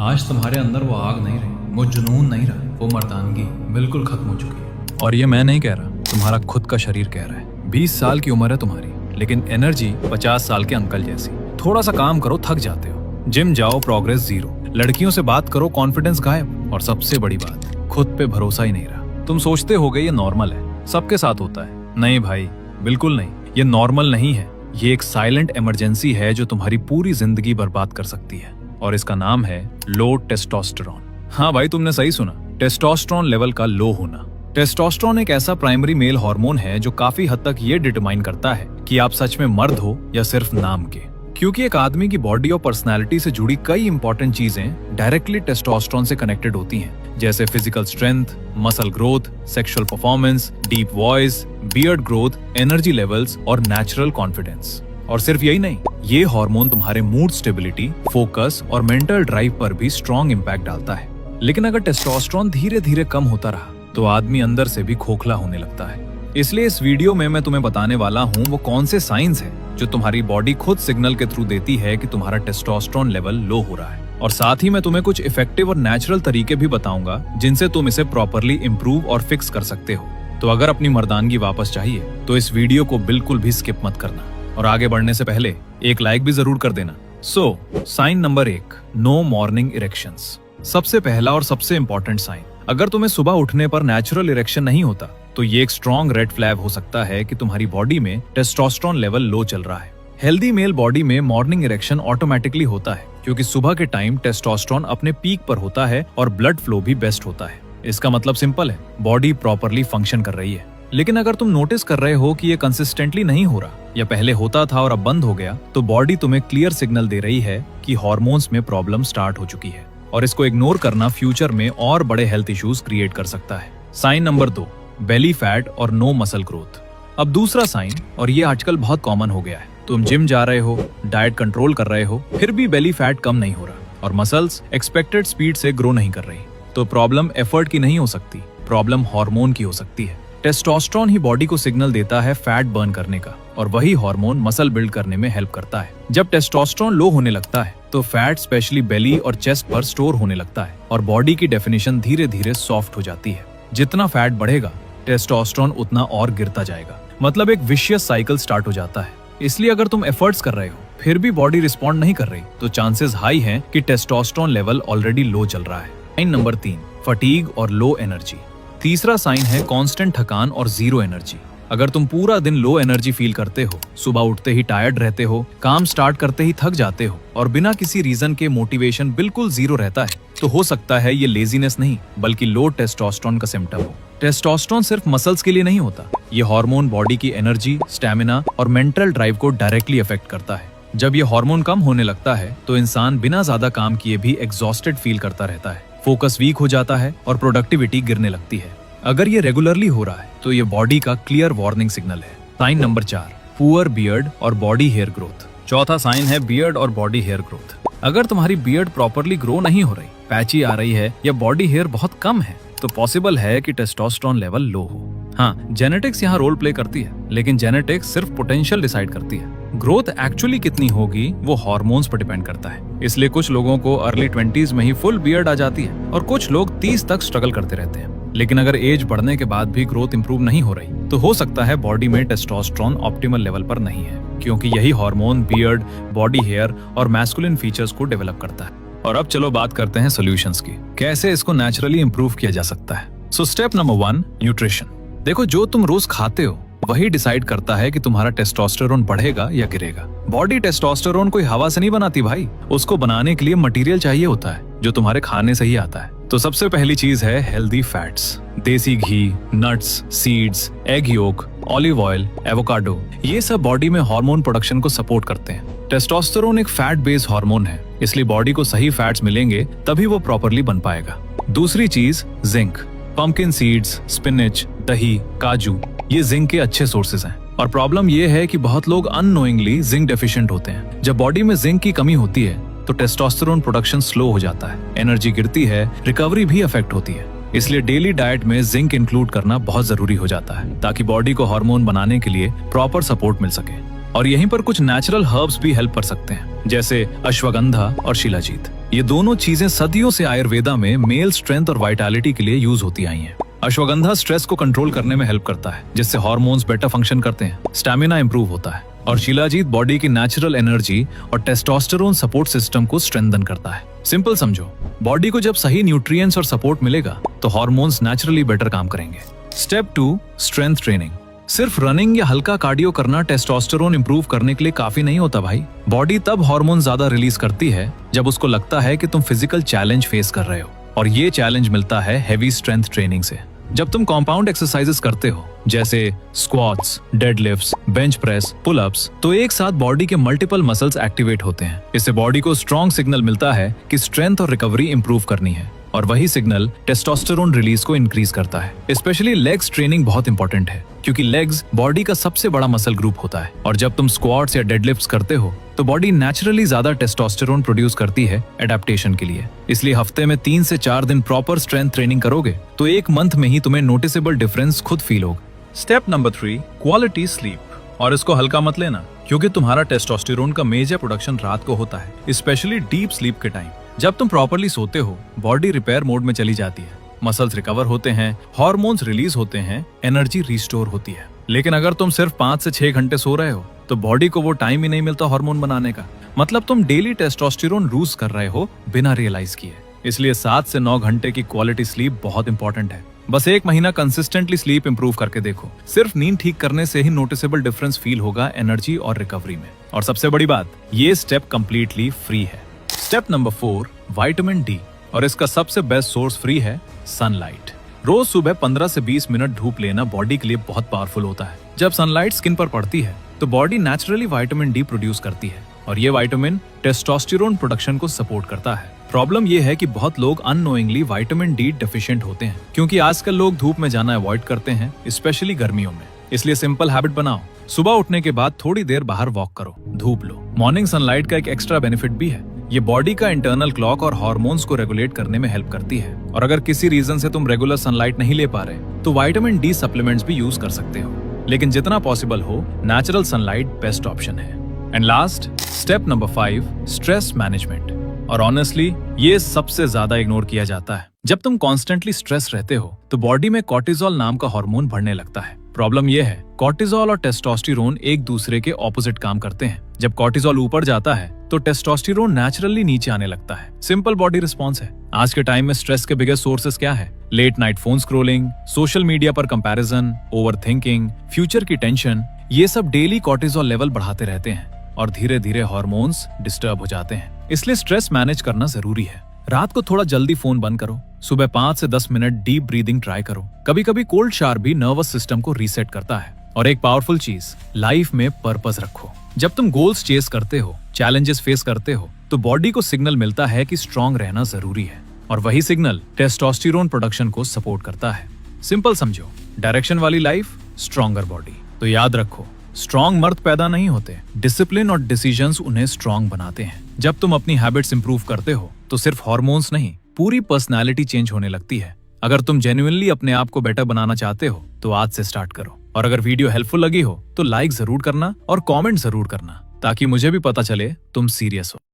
आज तुम्हारे अंदर वो आग नहीं रही, वो जुनून नहीं रहा, वो मर्दानगी बिल्कुल खत्म हो चुकी है। और ये मैं नहीं कह रहा, तुम्हारा खुद का शरीर कह रहा है। 20 साल की उम्र है तुम्हारी, लेकिन एनर्जी 50 साल के अंकल जैसी। थोड़ा सा काम करो, थक जाते हो। जिम जाओ, प्रोग्रेस जीरो। लड़कियों से बात करो, कॉन्फिडेंस गायब। और सबसे बड़ी बात, खुद पे भरोसा ही नहीं रहा। तुम सोचते होगे ये नॉर्मल है, सबके साथ होता है। नहीं भाई, बिल्कुल नहीं। ये नॉर्मल नहीं है, ये एक साइलेंट इमरजेंसी है जो तुम्हारी पूरी जिंदगी बर्बाद कर सकती है। और इसका नाम है लो टेस्टोस्टेरोन। हाँ भाई, तुमने सही सुना, टेस्टोस्टेरोन लेवल का लो होना। टेस्टोस्टेरोन एक ऐसा प्राइमरी मेल हार्मोन है जो काफी हद तक ये डिटरमाइन करता है कि आप सच में मर्द हो या सिर्फ नाम के। क्योंकि एक आदमी की बॉडी और पर्सनालिटी से जुड़ी कई इंपॉर्टेंट चीजें डायरेक्टली टेस्टोस्टेरोन से कनेक्टेड होती हैं, जैसे physical strength, muscle growth, sexual performance, deep voice, beard growth, energy levels और नेचुरल कॉन्फिडेंस। और सिर्फ यही नहीं, ये हार्मोन तुम्हारे मूड स्टेबिलिटी, फोकस और मेंटल ड्राइव पर भी स्ट्रॉन्ग इम्पैक्ट डालता है। लेकिन अगर टेस्टोस्टेरोन धीरे धीरे कम होता रहा तो आदमी अंदर से भी खोखला होने लगता है। इसलिए इस वीडियो में मैं तुम्हें बताने वाला हूँ वो कौन से साइंस हैं जो तुम्हारी बॉडी खुद सिग्नल के थ्रू देती है कि तुम्हारा टेस्टोस्टेरोन लेवल लो हो रहा है। और साथ ही मैं तुम्हें कुछ इफेक्टिव और नेचुरल तरीके भी बताऊंगा जिनसे तुम इसे प्रॉपरली इम्प्रूव और फिक्स कर सकते हो। तो अगर अपनी मर्दानगी वापस चाहिए तो इस वीडियो को बिल्कुल भी स्किप मत करना। और आगे बढ़ने से पहले एक लाइक भी जरूर कर देना। Sign number 1, no morning erections. सबसे पहला और सबसे इंपॉर्टेंट साइन, अगर तुम्हें सुबह उठने पर नेचुरल इरेक्शन नहीं होता तो ये एक स्ट्रॉन्ग रेड फ्लैग हो सकता है कि तुम्हारी बॉडी में टेस्टोस्टेरोन लेवल लो चल रहा है। हेल्दी मेल बॉडी में मॉर्निंग इरेक्शन ऑटोमेटिकली होता है क्योंकि सुबह के टाइम टेस्टोस्टेरोन अपने पीक पर होता है और ब्लड फ्लो भी बेस्ट होता है। इसका मतलब सिंपल है, बॉडी प्रॉपरली फंक्शन कर रही है। लेकिन अगर तुम नोटिस कर रहे हो कि ये कंसिस्टेंटली नहीं हो रहा या पहले होता था और अब बंद हो गया, तो बॉडी तुम्हें क्लियर सिग्नल दे रही है कि हार्मोन्स में प्रॉब्लम स्टार्ट हो चुकी है। और इसको इग्नोर करना फ्यूचर में और बड़े हेल्थ इश्यूज क्रिएट कर सकता है। साइन नंबर 2, बेली फैट और नो मसल ग्रोथ। अब दूसरा साइन, और ये आजकल बहुत कॉमन हो गया है, तुम जिम जा रहे हो, डाइट कंट्रोल कर रहे हो, फिर भी बेली फैट कम नहीं हो रहा और मसल्स एक्सपेक्टेड स्पीड से ग्रो नहीं कर रही। तो प्रॉब्लम एफर्ट की नहीं हो सकती, प्रॉब्लम हार्मोन की हो सकती है। टेस्टोस्टेरोन ही बॉडी को सिग्नल देता है फैट बर्न करने का, और वही हार्मोन मसल बिल्ड करने में हेल्प करता है। जब टेस्टोस्टेरोन लो होने लगता है तो फैट स्पेशली बेली और चेस्ट पर स्टोर होने लगता है और बॉडी की डेफिनेशन धीरे धीरे सॉफ्ट हो जाती है। जितना फैट बढ़ेगा टेस्टोस्टेरोन उतना और गिरता जाएगा, मतलब एक विशियस साइकिल स्टार्ट हो जाता है। इसलिए अगर तुम एफर्ट्स कर रहे हो फिर भी बॉडी रिस्पॉन्ड नहीं कर रही तो चांसेस हाई हैं कि टेस्टोस्टेरोन लेवल ऑलरेडी लो चल रहा है। साइन नंबर 3, फटीग और लो एनर्जी। तीसरा साइन है कांस्टेंट थकान और जीरो एनर्जी। अगर तुम पूरा दिन लो एनर्जी फील करते हो, सुबह उठते ही टायर्ड रहते हो, काम स्टार्ट करते ही थक जाते हो और बिना किसी रीजन के मोटिवेशन बिल्कुल जीरो रहता है, तो हो सकता है ये लेजीनेस नहीं बल्कि लो टेस्टोस्टेरोन का सिम्टम हो। टेस्टोस्टेरोन सिर्फ मसल्स के लिए नहीं होता, ये हार्मोन बॉडी की एनर्जी, स्टैमिना और मेंटल ड्राइव को डायरेक्टली अफेक्ट करता है। जब ये हार्मोन कम होने लगता है तो इंसान बिना ज्यादा काम किए भी एग्जॉस्टेड फील करता रहता है, फोकस वीक हो जाता है और प्रोडक्टिविटी गिरने लगती है। अगर ये रेगुलरली हो रहा है तो ये बॉडी का क्लियर वार्निंग सिग्नल है। साइन नंबर 4, पुअर बियर्ड और बॉडी हेयर ग्रोथ। चौथा साइन है बियर्ड और बॉडी हेयर ग्रोथ। अगर तुम्हारी बियर्ड प्रॉपरली ग्रो नहीं हो रही, पैची आ रही है या बॉडी हेयर बहुत कम है, तो पॉसिबल है कि टेस्टोस्टेरोन लेवल लो हो। हाँ, जेनेटिक्स यहाँ रोल प्ले करती है, लेकिन जेनेटिक्स सिर्फ पोटेंशियल डिसाइड करती है। ग्रोथ एक्चुअली कितनी होगी वो हार्मोन्स पर डिपेंड करता है। इसलिए कुछ लोगों को अर्ली 20s में ही फुल बियर्ड आ जाती है और कुछ लोग 30 तक स्ट्रगल करते रहते हैं। लेकिन अगर एज बढ़ने के बाद भी ग्रोथ इंप्रूव नहीं हो रही तो हो सकता है बॉडी में टेस्टोस्टेरोन ऑप्टिमल लेवल पर नहीं है, क्योंकि यही हार्मोन बियर्ड, बॉडी हेयर और मैस्कुलिन फीचर्स को डेवलप करता है। और अब चलो बात करते हैं सॉल्यूशंस की, कैसे इसको नेचुरली इंप्रूव किया जा सकता है। Step number 1, nutrition. देखो, जो तुम रोज खाते हो वही डिसाइड करता है कि तुम्हारा टेस्टोस्टेरोन बढ़ेगा या गिरेगा। बॉडी टेस्टोस्टेरोन कोई हवा से नहीं बनाती भाई, उसको बनाने के लिए मटेरियल चाहिए होता है जो तुम्हारे खाने से ही आता है। तो सबसे पहली चीज है हेल्दी फैट्स। देसी घी, nuts, seeds, egg yolk, olive oil, avocado, ये सब बॉडी में हार्मोन प्रोडक्शन को सपोर्ट करते हैं। टेस्टोस्टेरोन एक फैट बेस्ड हार्मोन है, इसलिए बॉडी को सही फैट्स मिलेंगे तभी वो प्रॉपरली बन पाएगा। दूसरी चीज जिंक। पंपकिन सीड्स, स्पिनच, दही, काजू, ये जिंक के अच्छे सोर्सेज हैं। और प्रॉब्लम ये है कि बहुत लोग अननोइंगली जिंक डेफिशिएंट होते हैं। जब बॉडी में जिंक की कमी होती है तो टेस्टोस्टेरोन प्रोडक्शन स्लो हो जाता है, एनर्जी गिरती है, रिकवरी भी अफेक्ट होती है। इसलिए डेली डाइट में जिंक इंक्लूड करना बहुत जरूरी हो जाता है ताकि बॉडी को हार्मोन बनाने के लिए प्रॉपर सपोर्ट मिल सके। और यहीं पर कुछ नेचुरल हर्ब्स भी हेल्प कर सकते हैं, जैसे अश्वगंधा और शिलाजीत। ये दोनों चीजें सदियों से आयुर्वेदा में मेल स्ट्रेंथ और वाइटैलिटी के लिए यूज होती आई हैं। अश्वगंधा स्ट्रेस को कंट्रोल करने में हेल्प करता है, जिससे हार्मोन्स बेटर फंक्शन करते हैं, स्टैमिना इंप्रूव होता है। और शिलाजीत बॉडी की नेचुरल एनर्जी और टेस्टोस्टेरोन सपोर्ट सिस्टम को स्ट्रेंथन करता है। सिंपल समझो, बॉडी को जब सही न्यूट्रिएंट्स और सपोर्ट मिलेगा तो हार्मोन्स नेचुरली बेटर काम करेंगे। Step 2, strength training. सिर्फ रनिंग या हल्का कार्डियो करना टेस्टोस्टेरोन इंप्रूव करने के लिए काफी नहीं होता भाई। बॉडी तब हार्मोन ज्यादा रिलीज करती है जब उसको लगता है कि तुम फिजिकल चैलेंज फेस कर रहे हो, और ये चैलेंज मिलता है हेवी स्ट्रेंथ ट्रेनिंग से। जब तुम कंपाउंड एक्सरसाइजेस करते हो, जैसे squats, deadlifts, bench press, pull ups, तो एक साथ बॉडी के मल्टीपल मसल्स एक्टिवेट होते हैं। इससे बॉडी को स्ट्रॉन्ग सिग्नल मिलता है कि स्ट्रेंथ और रिकवरी इंप्रूव करनी है, और वही सिग्नल टेस्टोस्टेरोन रिलीज को इंक्रीज करता है। स्पेशली लेग्स ट्रेनिंग बहुत इंपॉर्टेंट है, क्योंकि लेग्स बॉडी का सबसे बड़ा मसल ग्रुप होता है, और जब तुम स्क्वाट्स या डेडलिफ्ट्स करते हो तो बॉडी नेचुरली ज्यादा टेस्टोस्टेरोन प्रोड्यूस करती है एडेप्टेशन के लिए। इसलिए हफ्ते में 3 से 4 दिन प्रॉपर स्ट्रेंथ ट्रेनिंग करोगे तो एक मंथ में ही तुम्हें नोटिसेबल डिफरेंस खुद फील होगा। Step number 3, quality sleep. और इसको हल्का मत लेना, क्योंकि तुम्हारा टेस्टोस्टेरोन का मेजर प्रोडक्शन रात को होता है, स्पेशली डीप स्लीप के टाइम। जब तुम प्रॉपरली सोते हो, बॉडी रिपेयर मोड में चली जाती है, मसल्स रिकवर होते हैं, हार्मोन्स रिलीज होते हैं, एनर्जी रिस्टोर होती है। लेकिन अगर तुम सिर्फ 5 से 6 घंटे सो रहे हो तो बॉडी को वो टाइम ही नहीं मिलता हार्मोन बनाने का। मतलब तुम डेली टेस्टोस्टेरोन लूज कर रहे हो बिना रियलाइज किए। इसलिए 7 से 9 घंटे की क्वालिटी स्लीप बहुत इंपॉर्टेंट है। बस 1 महीना कंसिस्टेंटली स्लीप इंप्रूव करके देखो। सिर्फ नींद ठीक करने से ही नोटिसेबल डिफरेंस फील होगा एनर्जी और रिकवरी में। और सबसे बड़ी बात, ये स्टेप कंप्लीटली फ्री है। Step number 4, vitamin D. और इसका सबसे बेस्ट सोर्स फ्री है सनलाइट। रोज सुबह 15 से 20 मिनट धूप लेना बॉडी के लिए बहुत पावरफुल होता है। जब सनलाइट स्किन पर पड़ती है तो body naturally vitamin D produce करती है, और ये विटामिन टेस्टोस्टेरोन प्रोडक्शन को सपोर्ट करता है। प्रॉब्लम ये है कि बहुत लोग अननोइंगली विटामिन डी डेफिशिएंट होते हैं, क्योंकि आजकल लोग धूप में जाना अवॉइड करते हैं, स्पेशली गर्मियों में। इसलिए सिंपल हैबिट बनाओ, सुबह उठने के बाद थोड़ी देर बाहर वॉक करो, धूप लो। मॉर्निंग सनलाइट का एक एक्स्ट्रा बेनिफिट भी है, ये बॉडी का इंटरनल क्लॉक और हार्मोन्स को रेगुलेट करने में हेल्प करती है। और अगर किसी रीजन से तुम रेगुलर सनलाइट नहीं ले पा रहे तो विटामिन डी सप्लीमेंट्स भी यूज कर सकते हो, लेकिन जितना पॉसिबल हो नेचुरल सनलाइट बेस्ट ऑप्शन है। And last, step number 5, stress management. और ऑनेस्टली ये सबसे ज्यादा इग्नोर किया जाता है। जब तुम कॉन्स्टेंटली स्ट्रेस रहते हो तो बॉडी में कॉर्टिसोल नाम का हार्मोन बढ़ने लगता है। प्रॉब्लम यह है, कॉर्टिसोल और टेस्टोस्टेरोन एक दूसरे के ऑपोजिट काम करते हैं। जब कॉर्टिसोल ऊपर जाता है तो टेस्टोस्टेरोन नेचुरली नीचे आने लगता है। सिंपल बॉडी रिस्पॉन्स है। आज के टाइम में स्ट्रेस के बिगेस्ट सोर्सेस क्या है? Late night phone scrolling, social media पर कंपैरिजन, ओवर थिंकिंग, फ्यूचर की टेंशन। ये सब डेली कॉर्टिसोल लेवल बढ़ाते रहते हैं और धीरे धीरे हार्मोन्स डिस्टर्ब हो जाते हैं। इसलिए स्ट्रेस मैनेज करना जरूरी है। रात को थोड़ा जल्दी फोन बंद करो, सुबह 5 से 10 मिनट डीप ब्रीदिंग ट्राई करो। कभी कभी कोल्ड शावर भी नर्वस सिस्टम को रीसेट करता है। और एक पावरफुल चीज, लाइफ में पर्पस रखो। जब तुम गोल्स चेस करते हो, चैलेंजेस फेस करते हो, तो बॉडी को सिग्नल मिलता है कि स्ट्रांग रहना जरूरी है, और वही सिग्नल टेस्टोस्टेरोन प्रोडक्शन को सपोर्ट करता है। सिंपल समझो, डायरेक्शन वाली लाइफ, स्ट्रॉन्गर बॉडी। तो याद रखो, स्ट्रॉन्ग मर्द पैदा नहीं होते, डिसिप्लिन और डिसीजंस उन्हें स्ट्रॉन्ग बनाते हैं। जब तुम अपनी हैबिट्स इंप्रूव करते हो तो सिर्फ हार्मोन्स नहीं, पूरी पर्सनालिटी चेंज होने लगती है। अगर तुम जेन्युइनली अपने आप को बेटर बनाना चाहते हो तो आज से स्टार्ट करो। और अगर वीडियो हेल्पफुल लगी हो तो लाइक जरूर करना और कमेंट जरूर करना, ताकि मुझे भी पता चले तुम सीरियस हो।